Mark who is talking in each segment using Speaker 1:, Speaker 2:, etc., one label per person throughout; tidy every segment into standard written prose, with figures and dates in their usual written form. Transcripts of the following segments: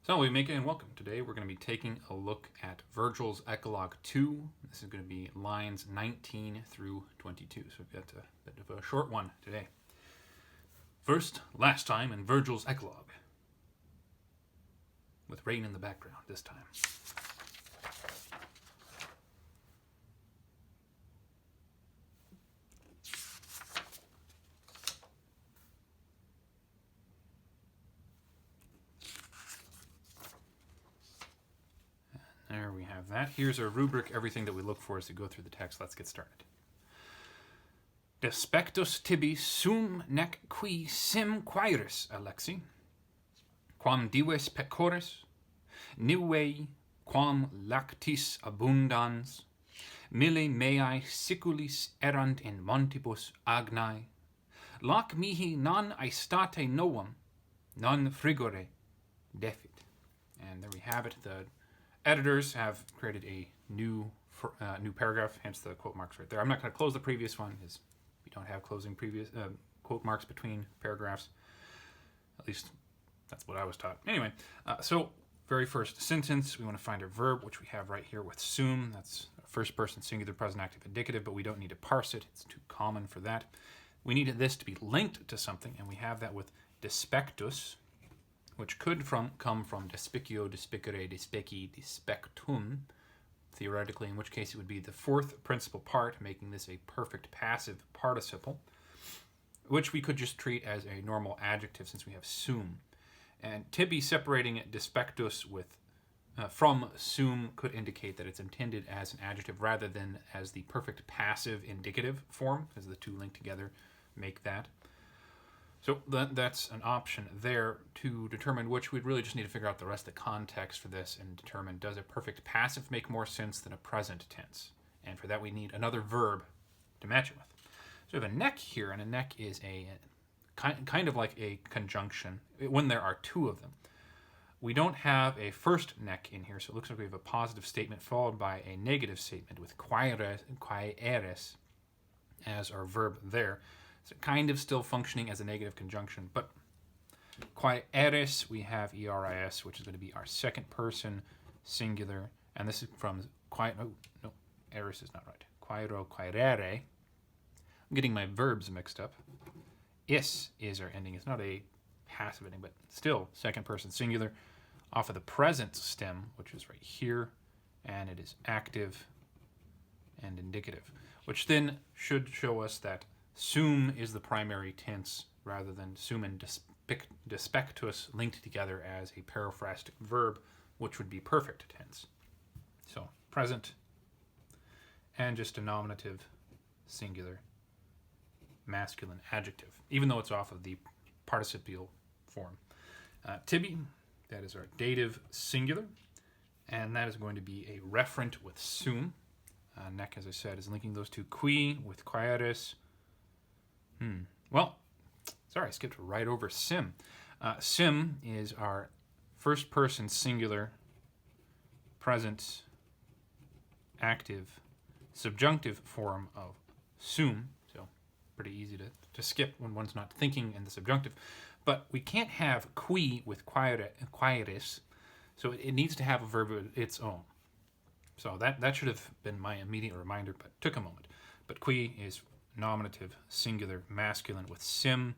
Speaker 1: So we make it and welcome. Today we're going to be taking a look at Vergil's Ecloga 2. This is going to be lines 19 through 22. So we've got a bit of a short one today. First, last time in Vergil's Ecloga. With rain in the background this time. There we have that. Here's our rubric. Everything that we look for as we go through the text. Let's get started. Despectus tibi sum nec qui sim quaeris, Alexi, quam dives pecoris, nive quam lactis abundans, mille meae siculis erant in montibus agnae, lac mihi non aestate novum, non frigore defit. And there we have it. The editors have created a new paragraph, hence the quote marks right there. I'm not going to close the previous one because we don't have closing previous quote marks between paragraphs. At least that's what I was taught. Anyway, so very first sentence, we want to find our verb, which we have right here with sum. That's first person singular present active indicative, but we don't need to parse it. It's too common for that. We need this to be linked to something, and we have that with despectus, which could come from despicio, despicere, despeci, despectum, theoretically, in which case it would be the fourth principal part, making this a perfect passive participle, which we could just treat as a normal adjective since we have sum. And tibi separating despectus from sum could indicate that it's intended as an adjective rather than as the perfect passive indicative form, because the two linked together make that. So that's an option there. To determine which, we'd really just need to figure out the rest of the context for this and determine, does a perfect passive make more sense than a present tense? And for that we need another verb to match it with. So we have a neck here, and a neck is a kind of like a conjunction when there are two of them. We don't have a first neck in here, so it looks like we have a positive statement followed by a negative statement with quaeris as our verb there. So kind of still functioning as a negative conjunction, but quaeris, we have eris, which is going to be our second person singular, and this is from eris is not right. Quaero, quaerere. I'm getting my verbs mixed up. Is our ending. It's not a passive ending, but still second person singular off of the present stem, which is right here, and it is active and indicative, which then should show us that sum is the primary tense rather than sum and despectus linked together as a periphrastic verb, which would be perfect tense. So present and just a nominative singular masculine adjective, even though it's off of the participial form. Tibi, that is our dative singular, and that is going to be a referent with sum. Neck, as I said, is linking those two. Qui with quaeris. Well, sorry, I skipped right over sim. Sim is our first person singular present active subjunctive form of sum. So pretty easy to skip when one's not thinking in the subjunctive. But we can't have qui with quaeris, so it needs to have a verb of its own. So that should have been my immediate reminder, but took a moment. But qui is nominative singular masculine with sim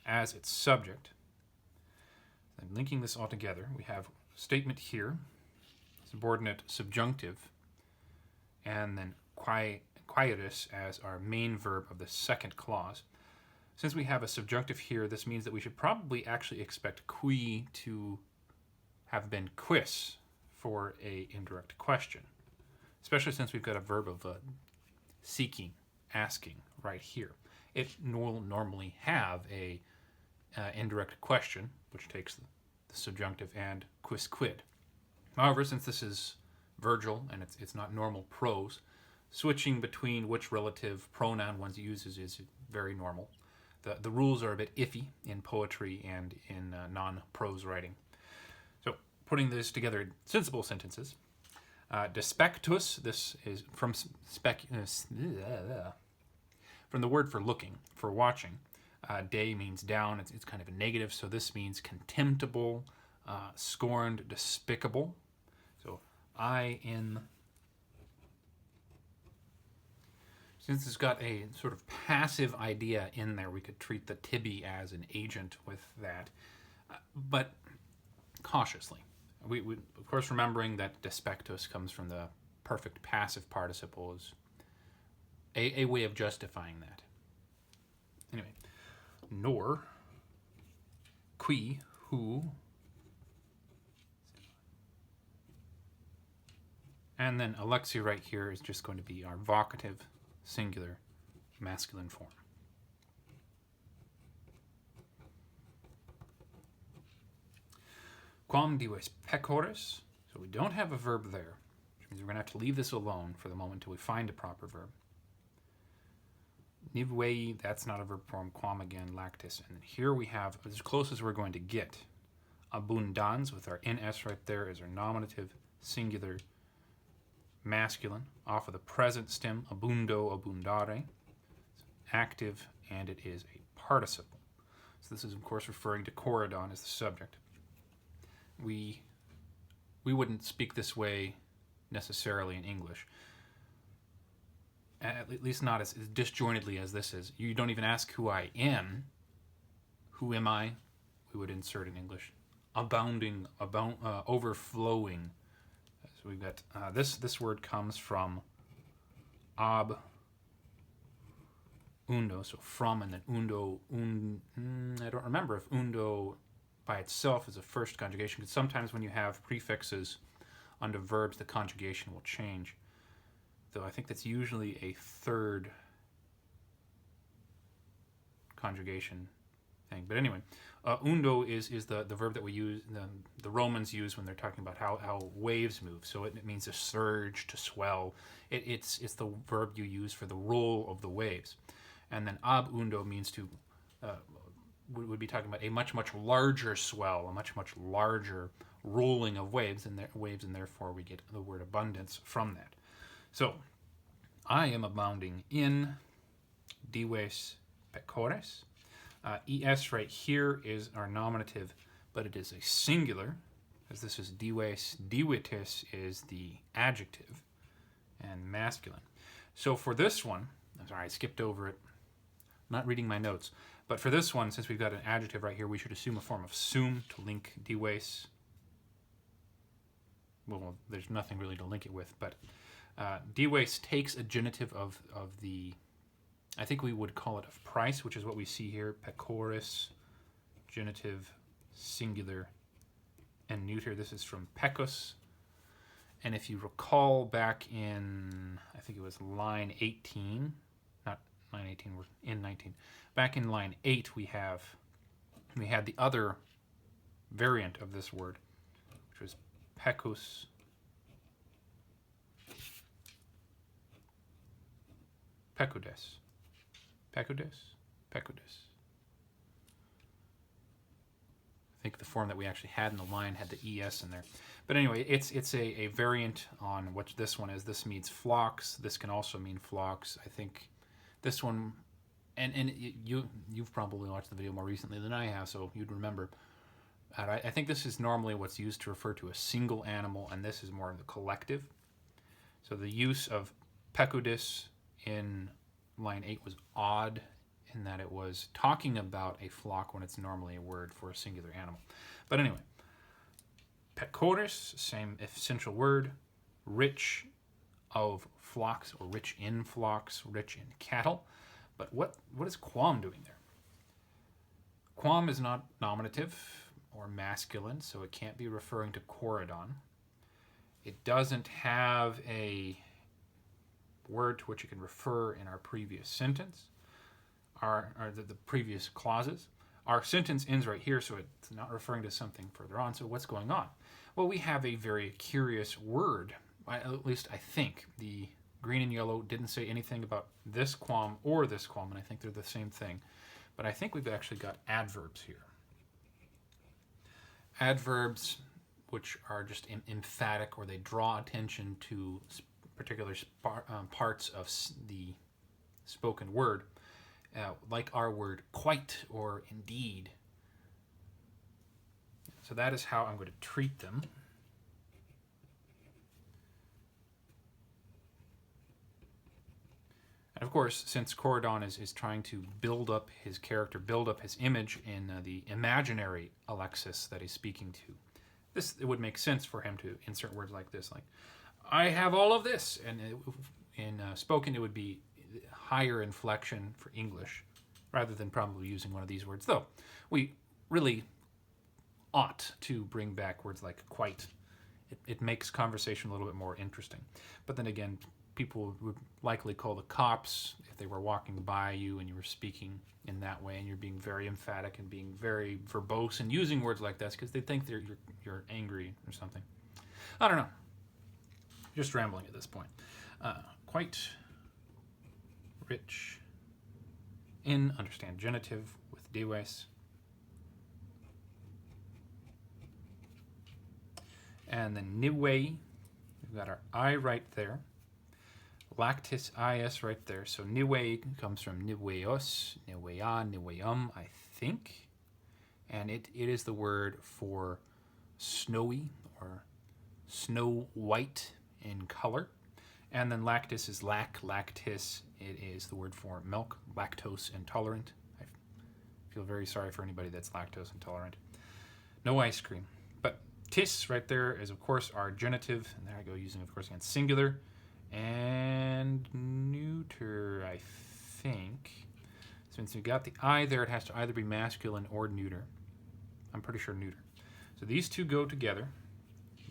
Speaker 1: as its subject. Then linking this all together, we have statement here, subordinate subjunctive, and then quaeris as our main verb of the second clause. Since we have a subjunctive here, this means that we should probably actually expect qui to have been quis for a indirect question, especially since we've got a verb of seeking, asking right here. It will normally have a indirect question, which takes the subjunctive and quis quid. However, since this is Vergil and it's not normal prose, switching between which relative pronoun one uses is very normal. The rules are a bit iffy in poetry and in non-prose writing. So putting this together in sensible sentences. Despectus, this is from from the word for looking, for watching. De means down. It's kind of a negative, so this means contemptible, scorned, despicable. So I in. Since it's got a sort of passive idea in there, we could treat the tibi as an agent with that, but cautiously. We of course, remembering that despectus comes from the perfect passive participle, is a way of justifying that. Anyway, nor, qui, who, and then Alexi right here is just going to be our vocative singular masculine form. Quam dives pecores. So we don't have a verb there, which means we're going to have to leave this alone for the moment until we find a proper verb. Nivwei, that's not a verb form. Quam again, lactis. And here we have, as close as we're going to get, abundans with our ns right there is our nominative singular masculine off of the present stem, abundo, abundare. It's active, and it is a participle. So this is, of course, referring to Corydon as the subject. We wouldn't speak this way necessarily in English, at least not as disjointedly as this is. You don't even ask who I am. Who am I? We would insert in English. Abounding, overflowing. So we've got this word comes from ab undo, so from, and then undo. I don't remember if undo by itself is a first conjugation, because sometimes when you have prefixes under verbs, the conjugation will change. Though I think that's usually a third conjugation thing. But anyway, undo is the verb that we use, the Romans use when they're talking about how waves move. So it means to surge, to swell. It's the verb you use for the roll of the waves. And then ab undo means to, would be talking about a much larger swell, a much larger rolling of waves, and therefore we get the word abundance from that. So, I am abounding in dives pecores. Es right here is our nominative, but it is a singular, as this is dives. Divitis is the adjective, and masculine. So for this one, I'm sorry, I skipped over it. I'm not reading my notes. But for this one, since we've got an adjective right here, we should assume a form of sum to link dives. Well, there's nothing really to link it with, but dives takes a genitive of the, I think we would call it of price, which is what we see here. Pecores, genitive, singular, and neuter. This is from pecus. And if you recall back in, I think it was line 18, not line 18, we're in 19. Back in line 8, we had the other variant of this word, which was pecus. Pecudes. Pecudes? Pecudes. I think the form that we actually had in the line had the ES in there. But anyway, it's a variant on what this one is. This means flocks. This can also mean flocks. I think this one, and you've probably watched the video more recently than I have, so you'd remember. I think this is normally what's used to refer to a single animal, and this is more of the collective. So the use of pecudis in line 8 was odd in that it was talking about a flock when it's normally a word for a singular animal. But anyway, pecores, same essential word, rich of flocks, or rich in flocks, rich in cattle. But what is quam doing there? Quam is not nominative or masculine, so it can't be referring to Corydon. It doesn't have a word to which it can refer in our previous sentence, or the previous clauses. Our sentence ends right here, so it's not referring to something further on. So what's going on? Well, we have a very curious word, at least I think. The green and yellow didn't say anything about this quam or this quam, and I think they're the same thing. But I think we've actually got adverbs here. Adverbs, which are just emphatic, or they draw attention to particular parts of the spoken word, like our word quite or indeed. So that is how I'm going to treat them. And of course, since Corydon is trying to build up his character, build up his image in the imaginary Alexis that he's speaking to, it would make sense for him to insert words like this, like, I have all of this. And in spoken, it would be higher inflection for English, rather than probably using one of these words. Though, we really ought to bring back words like quite. It makes conversation a little bit more interesting. But then again, people would likely call the cops if they were walking by you and you were speaking in that way, and you're being very emphatic and being very verbose and using words like that because they think you're angry or something. I don't know. Just rambling at this point. Quite rich in, understand genitive with dives. And then niwe, we've got our I right there. Lactis is right there. So niwe comes from niweos, niwea, niweum, I think. And it is the word for snowy or snow white in color. And then lactis is lactis. It is the word for milk, lactose intolerant. I feel very sorry for anybody that's lactose intolerant. No ice cream. But tis right there is, of course, our genitive. And there I go, using, of course, again, singular and neuter, I think. Since you got the I there, it has to either be masculine or neuter. I'm pretty sure neuter. So these two go together.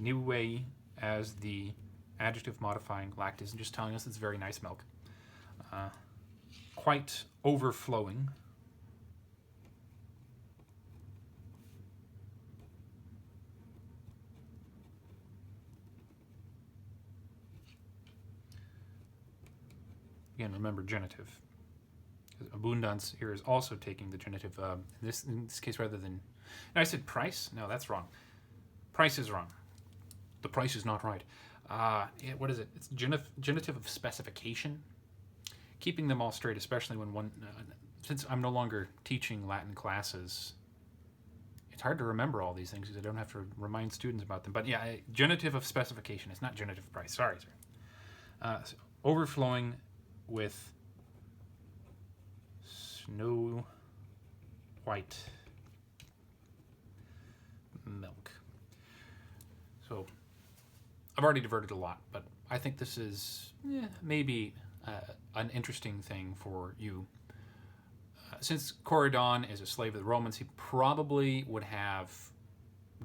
Speaker 1: Niwe as the adjective modifying lactis and just telling us it's very nice milk. Quite overflowing. Again, remember genitive. Abundance here is also taking the genitive. In this case, rather than... No, I said price? No, that's wrong. Price is wrong. The price is not right. What is it? It's genitive of specification. Keeping them all straight, especially when one... since I'm no longer teaching Latin classes, it's hard to remember all these things because I don't have to remind students about them. But yeah, genitive of specification. It's not genitive of price. Sorry. So overflowing with snow white milk. So I've already diverted a lot, but I think this is maybe an interesting thing for you. Since Corydon is a slave of the Romans, he probably would have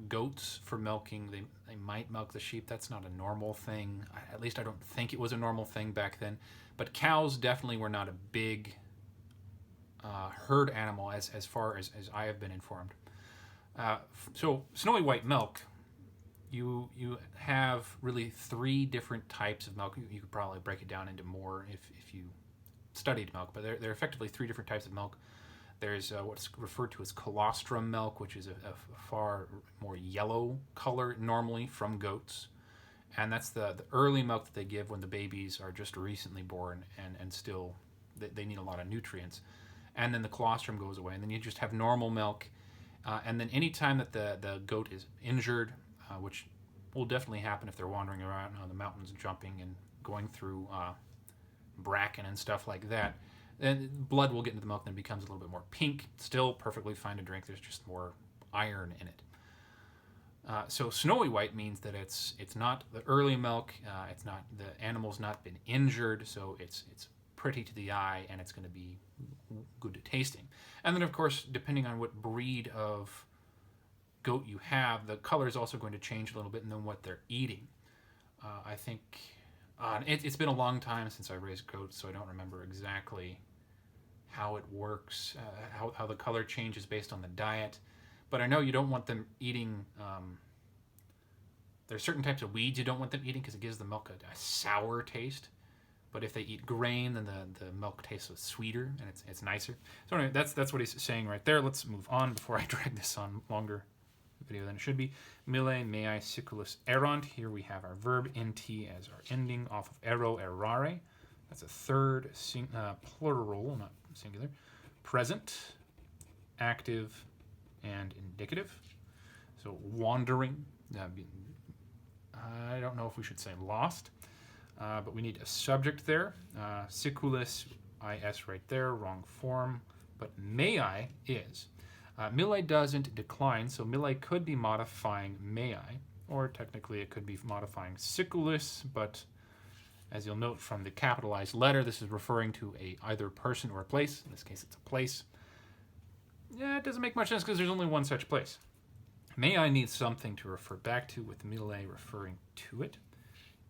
Speaker 1: goats for milking. They might milk the sheep. That's not a normal thing. At least I don't think it was a normal thing back then. But cows definitely were not a big herd animal as far as I have been informed. So snowy white milk, you have really 3 different types of milk. You could probably break it down into more if you studied milk, but there are effectively 3 different types of milk. There's what's referred to as colostrum milk, which is a far more yellow color normally from goats. And that's the early milk that they give when the babies are just recently born and still they need a lot of nutrients. And then the colostrum goes away, and then you just have normal milk. And then any time that the goat is injured, which will definitely happen if they're wandering around on the mountains, jumping and going through bracken and stuff like that, then blood will get into the milk and it becomes a little bit more pink. Still perfectly fine to drink. There's just more iron in it. So snowy white means that it's not the early milk. It's not, the animal's not been injured, so it's pretty to the eye and it's going to be good to tasting. And then of course, depending on what breed of goat you have, the color is also going to change a little bit and then what they're eating. I think it's been a long time since I raised goats, so I don't remember exactly how it works, how the color changes based on the diet. But I know you don't want them eating... there are certain types of weeds you don't want them eating because it gives the milk a sour taste. But if they eat grain, then the milk tastes sweeter and it's nicer. So anyway, that's what he's saying right there. Let's move on before I drag this on longer video than it should be. Mille mei siculus erant. Here we have our verb nt as our ending off of ero, errare. That's a third plural, not singular. Present, active, and indicative. So wandering. I don't know if we should say lost, but we need a subject there. Siculus, is right there, wrong form, but may I is. Mille doesn't decline, so mille could be modifying may I, or technically it could be modifying siculus, but as you'll note from the capitalized letter, this is referring to either a person or a place. In this case, it's a place. Yeah, it doesn't make much sense because there's only one such place. May I needs something to refer back to, with mille referring to it.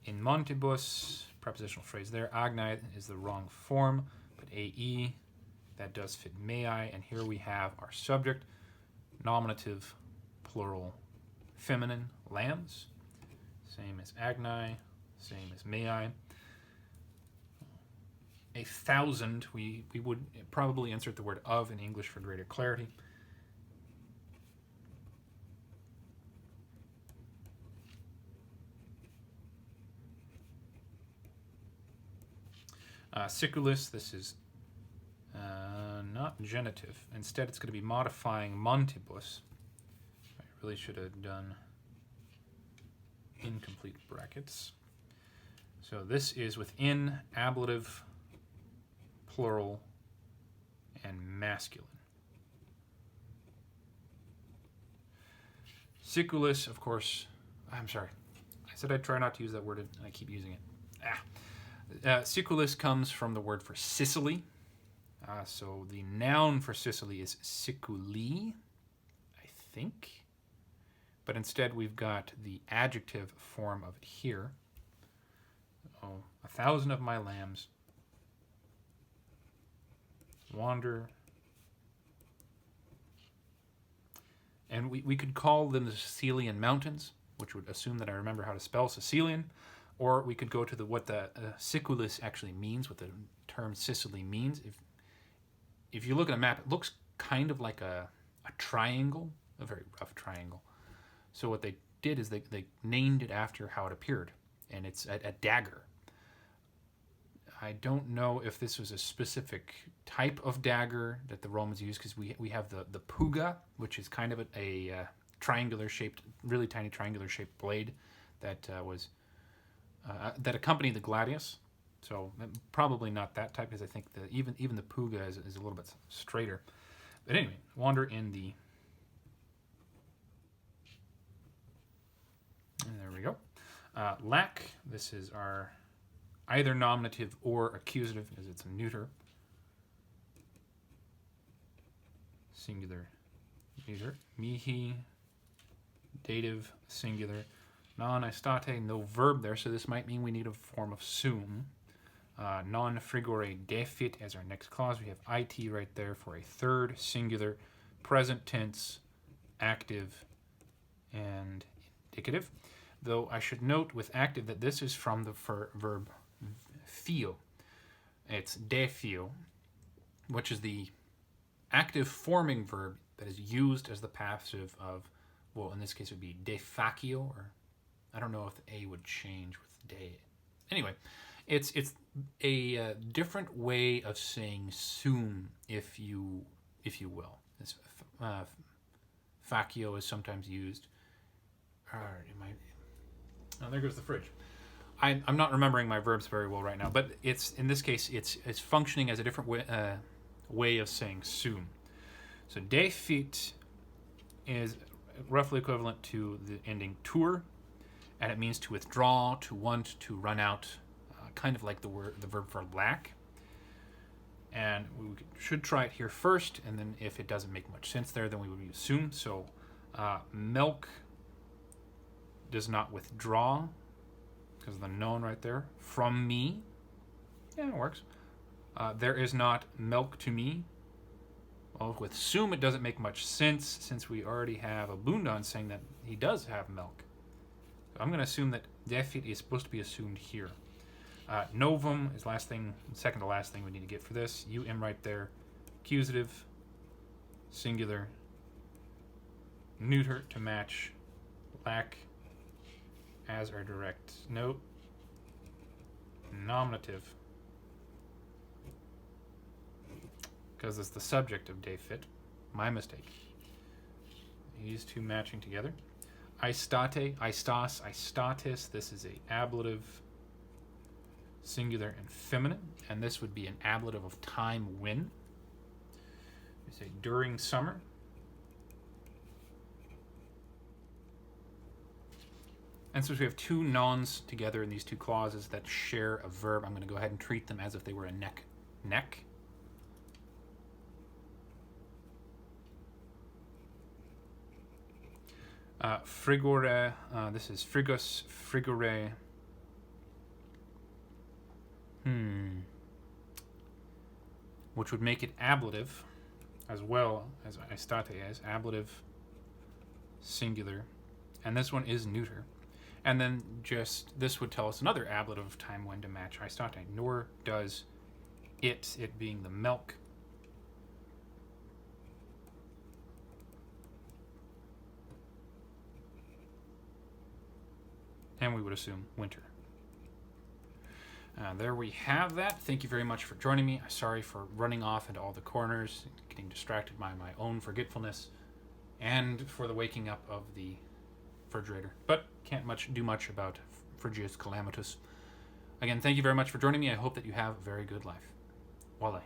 Speaker 1: In montibus, prepositional phrase there, agni is the wrong form, but ae, that does fit may I, and here we have our subject, nominative, plural, feminine, lambs, same as agni, same as may I. 1,000, we would probably insert the word of in English for greater clarity. Siculus, this is not genitive. Instead, it's going to be modifying montibus. I really should have done incomplete brackets. So this is within ablative, plural, and masculine. Siculus, of course, I'm sorry. I said I'd try not to use that word, and I keep using it. Siculus comes from the word for Sicily. So the noun for Sicily is siculi, I think. But instead we've got the adjective form of it here. Oh, 1,000 of my lambs wander. And we could call them the Sicilian Mountains, which would assume that I remember how to spell Sicilian. Or we could go to what the siculus actually means, what the term Sicily means. If you look at a map, it looks kind of like a triangle, a very rough triangle. So what they did is they named it after how it appeared, and it's a dagger. I don't know if this was a specific type of dagger that the Romans used, because we have the puga, which is kind of a triangular-shaped, really tiny triangular-shaped blade that that accompanied the gladius. So probably not that type, because I think even the puga is a little bit straighter. But anyway, wander in the... And there we go. Lack, this is our either nominative or accusative, because it's a neuter. Singular, neuter. Mihi, dative, singular. Non-aestate, no verb there, so this might mean we need a form of sum. Non-frigore defit as our next clause. We have it right there for a third singular, present tense, active, and indicative. Though I should note with active that this is from the verb fio. It's defio, which is the active forming verb that is used as the passive of, well, in this case it would be defacio, or I don't know if the A would change with de. Anyway, it's a different way of saying sum, if you will. This facio is sometimes used. Oh, there goes the fridge. I'm not remembering my verbs very well right now, but it's in this case it's functioning as a different way of saying sum. So defit is roughly equivalent to the ending tour, and it means to withdraw, to want, to run out, kind of like the verb for lack. And we should try it here first, and then if it doesn't make much sense there, then we would use sum. So milk does not withdraw, because of the known right there. From me, yeah, it works. There is not milk to me. Well, with sum, it doesn't make much sense, since we already have abundans saying that he does have milk. So I'm going to assume that defit is supposed to be assumed here. Novum is second to last thing we need to get for this. right there. Accusative, singular, neuter to match, lack as our direct note, nominative, because it's the subject of defit. My mistake. these two matching together. Aistate, aistas, aistatis. This is a ablative, singular and feminine, and this would be an ablative of time when. We say during summer. And since we have two nouns together in these two clauses that share a verb, I'm going to go ahead and treat them as if they were a neck. Frigore, this is frigus, frigore. Which would make it ablative as well as aistate is, ablative, singular. And this one is neuter. And then just, this would tell us another ablative of time when to match aistate, nor does it being the milk. And we would assume winter. There we have that. Thank you very much for joining me. Sorry for running off into all the corners, getting distracted by my own forgetfulness, and for the waking up of the refrigerator. But can't do much about Frigius Calamitus. Again, thank you very much for joining me. I hope that you have a very good life. Wale.